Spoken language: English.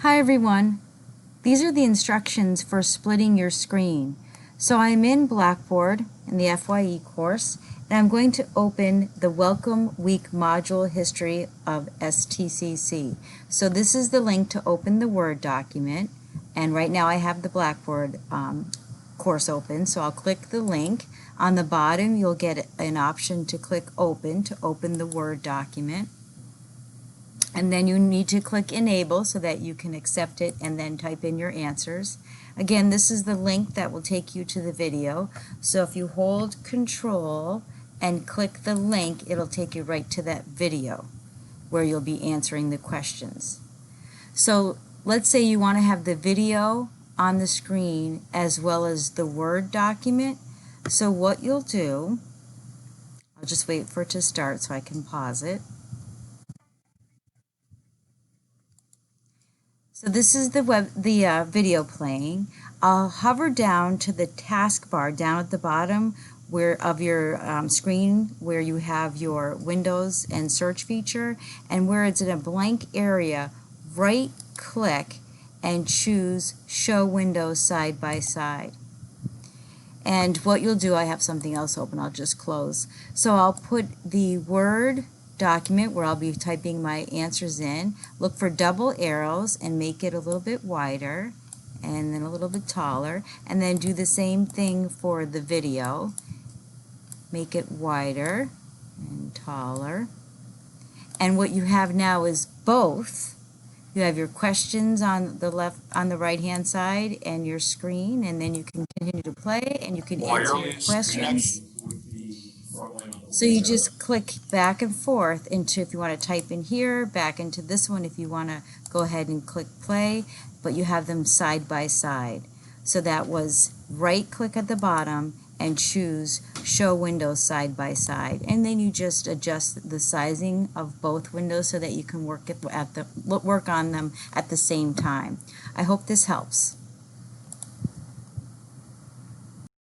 Hi everyone. These are the instructions for splitting your screen. So I'm in Blackboard in the FYE course, and I'm going to open the Welcome Week Module History of STCC. So this is the link to open the Word document, and right now I have the Blackboard course open, so I'll click the link. On the bottom you'll get an option to click Open to open the Word document. And then you need to click Enable so that you can accept it and then type in your answers. Again, this is the link that will take you to the video. So if you hold Control and click the link, it'll take you right to that video where you'll be answering the questions. So let's say you want to have the video on the screen as well as the Word document. So what you'll do, I'll just wait for it to start so I can pause it. So this is the video playing. I'll hover down to the taskbar down at the bottom of your screen where you have your Windows and search feature, and where it's in a blank area, right click and choose Show Windows Side by Side. And what you'll do, I have something else open, I'll just close. So I'll put the Word document where I'll be typing my answers in. Look for double arrows and make it a little bit wider and then a little bit taller, and then do the same thing for the video. Make it wider and taller. And what you have now is both. You have your questions on the right hand side and your screen, and then you can continue to play and you can answer your questions. So you just click back and forth into, if you want to type in here, back into this one if you want to go ahead and click play, but you have them side by side. So that was right click at the bottom and choose Show Windows Side by Side, and then you just adjust the sizing of both windows so that you can work on them at the same time. I hope this helps.